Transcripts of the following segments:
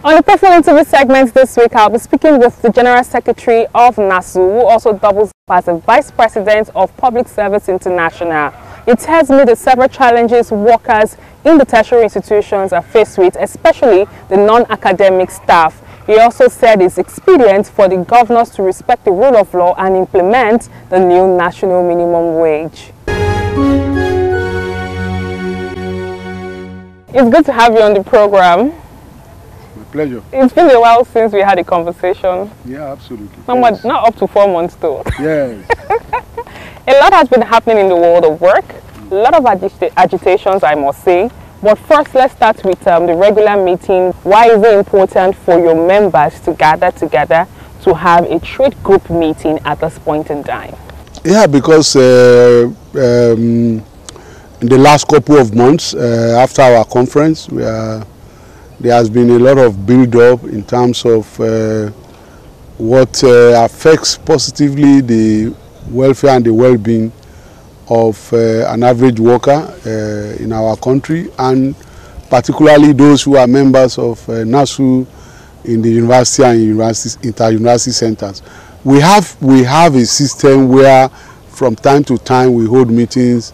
On the personal interview segment this week, I'll be speaking with the General Secretary of NASU, who also doubles as the Vice President of Public Service International. He tells me the several challenges workers in the tertiary institutions are faced with, especially the non-academic staff. He also said it's expedient for the governors to respect the rule of law and implement the new national minimum wage. It's good to have you on the program. Pleasure. It's been a while since we had a conversation. Yeah, absolutely. Not up to 4 months though. Yes. A lot has been happening in the world of work. A lot of agitations, I must say. But first, let's start with the regular meeting. Why is it important for your members to gather together to have a trade group meeting at this point in time? Yeah, because in the last couple of months after our conference, there has been a lot of build-up in terms of what affects positively the welfare and the well-being of an average worker in our country, and particularly those who are members of NASU in the university and inter-university centers. We have a system where from time to time we hold meetings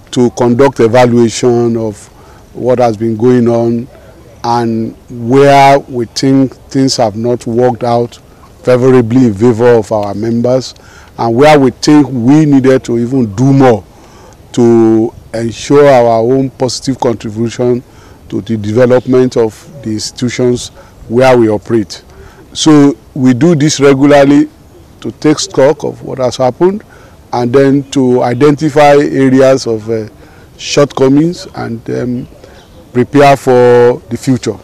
to conduct evaluation of what has been going on and where we think things have not worked out favorably in favor of our members, and where we think we needed to even do more to ensure our own positive contribution to the development of the institutions where we operate. So we do this regularly to take stock of what has happened and then to identify areas of shortcomings and prepare for the future.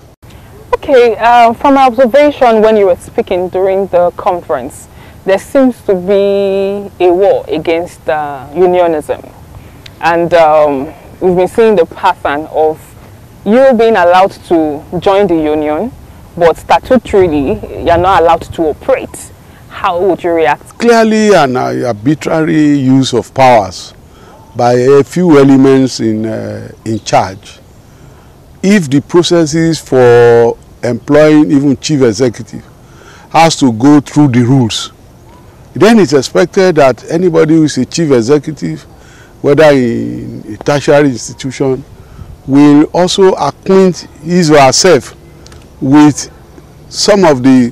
Okay, from my observation when you were speaking during the conference, there seems to be a war against unionism. And we've been seeing the pattern of you being allowed to join the union, but statutorily you're not allowed to operate. How would you react? Clearly an arbitrary use of powers by a few elements in charge. If the processes for employing even chief executive has to go through the rules, then it's expected that anybody who is a chief executive, whether in a tertiary institution, will also acquaint his or herself with some of the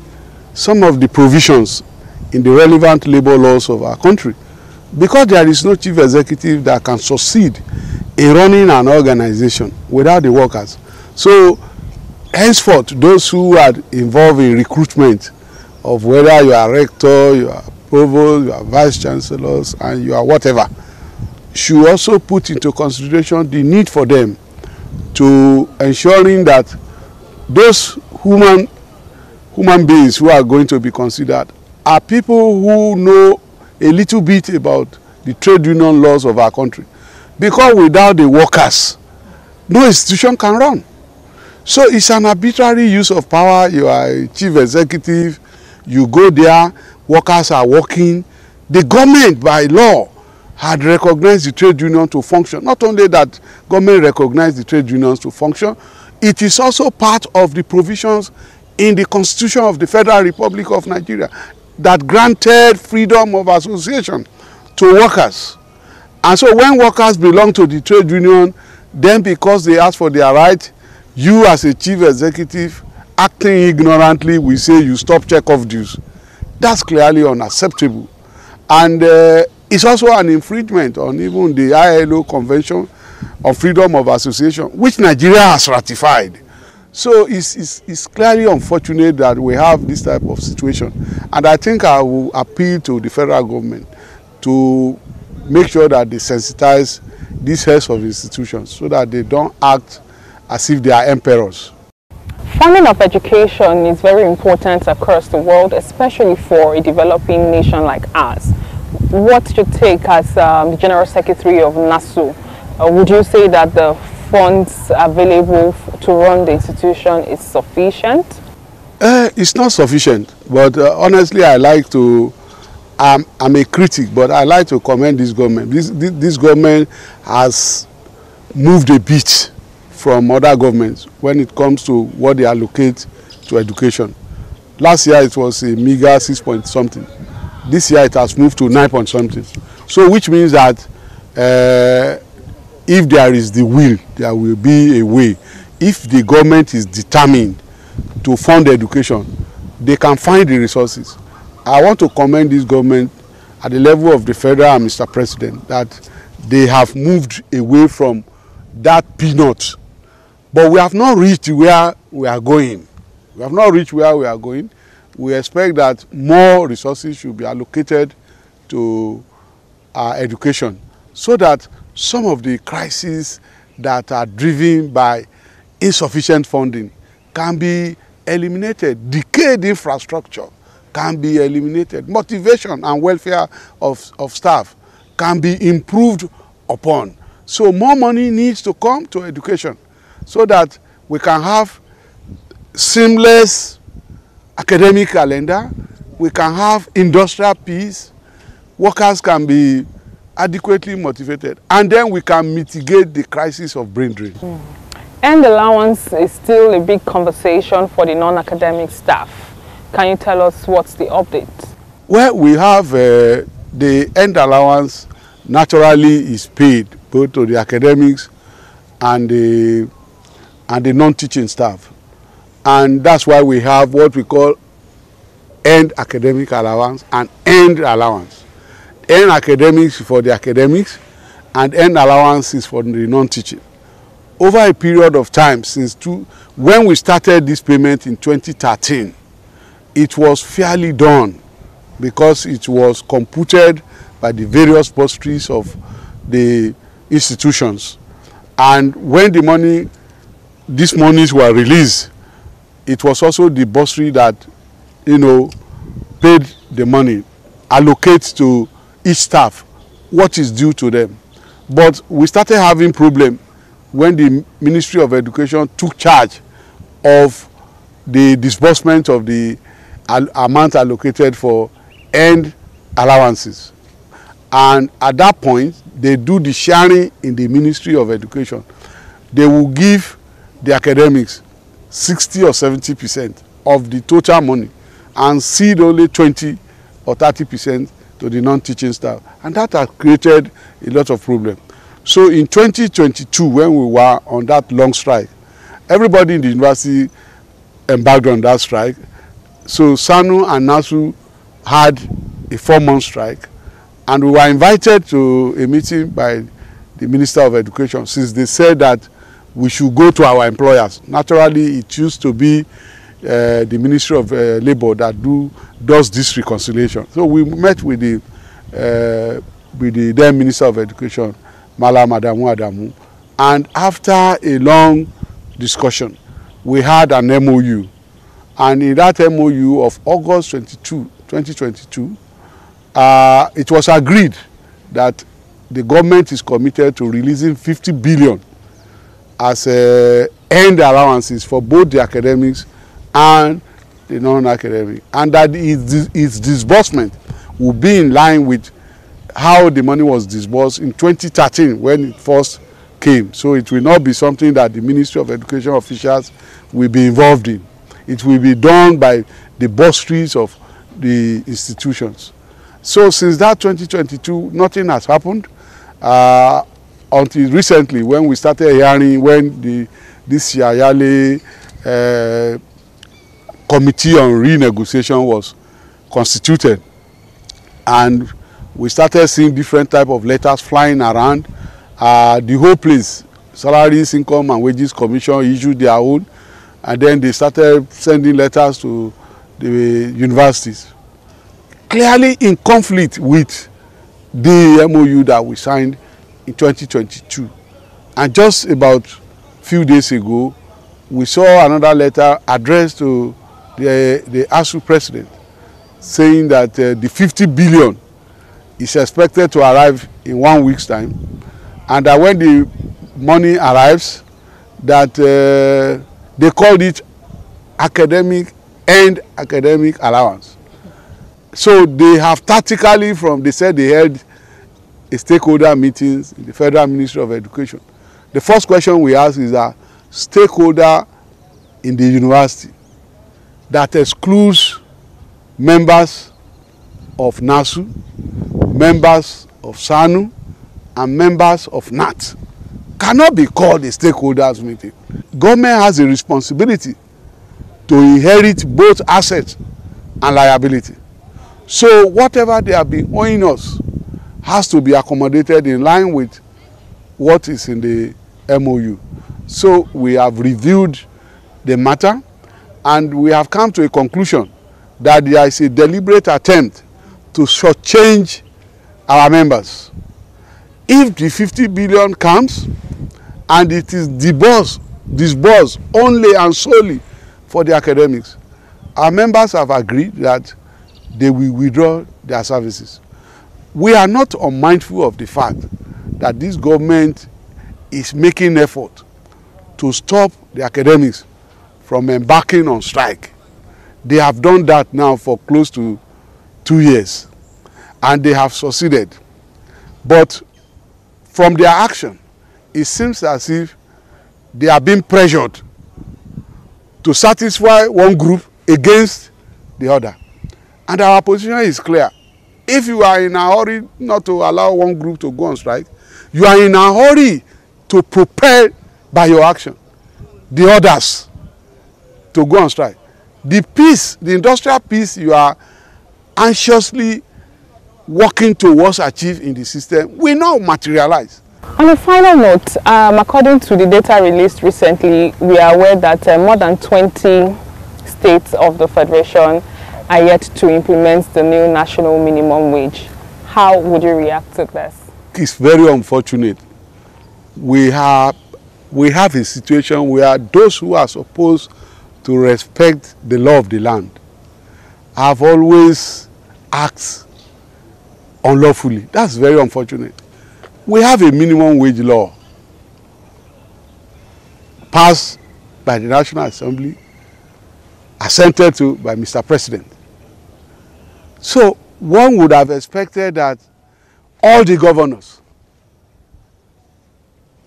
provisions in the relevant labor laws of our country, because there is no chief executive that can succeed in running an organization without the workers. So henceforth, those who are involved in recruitment of whether you are rector, you are provost, you are vice chancellors, and you are whatever, should also put into consideration the need for them to ensuring that those human beings who are going to be considered are people who know a little bit about the trade union laws of our country. Because without the workers, no institution can run. So it's an arbitrary use of power. You are a chief executive, you go there, workers are working. The government by law had recognized the trade union to function. Not only that government recognized the trade unions to function, it is also part of the provisions in the Constitution of the Federal Republic of Nigeria that granted freedom of association to workers. And so when workers belong to the trade union, then because they ask for their right, you as a chief executive acting ignorantly, we say you stop check-off dues. That's clearly unacceptable. And it's also an infringement on even the ILO Convention on Freedom of Association, which Nigeria has ratified. So it's clearly unfortunate that we have this type of situation. And I think I will appeal to the federal government to make sure that they sensitize these heads of institutions so that they don't act as if they are emperors. Funding of education is very important across the world, especially for a developing nation like ours. What's your take as the General Secretary of NASU? Would you say that the funds available to run the institution is sufficient? It's not sufficient, but honestly I like to, I'm a critic, but I like to commend this government. This government has moved a bit from other governments when it comes to what they allocate to education. Last year it was a meager 6 point something. This year it has moved to 9 point something. So which means that if there is the will, there will be a way. If the government is determined to fund education, they can find the resources. I want to commend this government at the level of the federal and Mr. President that they have moved away from that peanut. But we have not reached where we are going. We have not reached where we are going. We expect that more resources should be allocated to our education so that some of the crises that are driven by insufficient funding can be eliminated. Decayed infrastructure can be eliminated. Motivation and welfare of staff can be improved upon. So more money needs to come to education so that we can have seamless academic calendar, we can have industrial peace, workers can be adequately motivated, and then we can mitigate the crisis of brain drain. End allowance is still a big conversation for the non-academic staff. Can you tell us what's the update? Well, we have the end allowance naturally is paid both to the academics and the non-teaching staff. And that's why we have what we call end academic allowance and end allowance. End academics for the academics and end allowance is for the non-teaching. Over a period of time when we started this payment in 2013, it was fairly done because it was computed by the various bursaries of the institutions. And when these monies were released, it was also the bursary that, paid the money, allocates to each staff what is due to them. But we started having problem when the Ministry of Education took charge of the disbursement of the amount allocated for end allowances. And at that point, they do the sharing in the Ministry of Education. They will give the academics 60 or 70% of the total money and cede only 20 or 30% to the non-teaching staff. And that has created a lot of problems. So in 2022, when we were on that long strike, everybody in the university embarked on that strike. So SANU and NASU had a 4-month strike, and we were invited to a meeting by the Minister of Education, since they said that we should go to our employers. Naturally, it used to be the Ministry of Labour that does this reconciliation. So we met with the then Minister of Education, Malam Adamu, and after a long discussion, we had an MOU. And in that MOU of August 22, 2022, it was agreed that the government is committed to releasing 50 billion as end allowances for both the academics and the non-academic, and that its disbursement will be in line with how the money was disbursed in 2013 when it first came. So it will not be something that the Ministry of Education officials will be involved in. It will be done by the bursaries of the institutions. So since that 2022, nothing has happened until recently, when we started hearing when this Yayale committee on renegotiation was constituted, and we started seeing different type of letters flying around. The whole place, Salaries, Income and Wages Commission issued their own, and then they started sending letters to the universities, clearly in conflict with the MOU that we signed in 2022. And just about a few days ago, we saw another letter addressed to the ASU president, saying that the 50 billion is expected to arrive in 1 week's time, and that when the money arrives, that they called it end academic allowance. So they have tactically they said they held a stakeholder meetings in the Federal Ministry of Education. The first question we ask is that stakeholder in the university, that excludes members of NASU, members of SANU, and members of NAT cannot be called a stakeholders meeting. Government has a responsibility to inherit both assets and liability. So whatever they have been owing us has to be accommodated in line with what is in the MOU. So we have reviewed the matter and we have come to a conclusion that there is a deliberate attempt to shortchange our members. If the 50 billion comes and it is disbursed only and solely for the academics, our members have agreed that they will withdraw their services. We are not unmindful of the fact that this government is making effort to stop the academics from embarking on strike. They have done that now for close to 2 years and they have succeeded. But from their action, it seems as if they are being pressured to satisfy one group against the other. And our position is clear. If you are in a hurry not to allow one group to go on strike, you are in a hurry to propel by your action the others to go on strike. The peace, the industrial peace you are anxiously working towards achieve in the system will not materialize. On a final note, according to the data released recently, we are aware that more than 20 states of the Federation are yet to implement the new national minimum wage. How would you react to this? It's very unfortunate. We have a situation where those who are supposed to respect the law of the land have always acted unlawfully. That's very unfortunate. We have a minimum wage law passed by the National Assembly, assented to by Mr. President. So one would have expected that all the governors,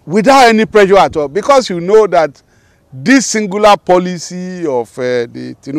without any pressure at all, because you know that this singular policy of the Tinubu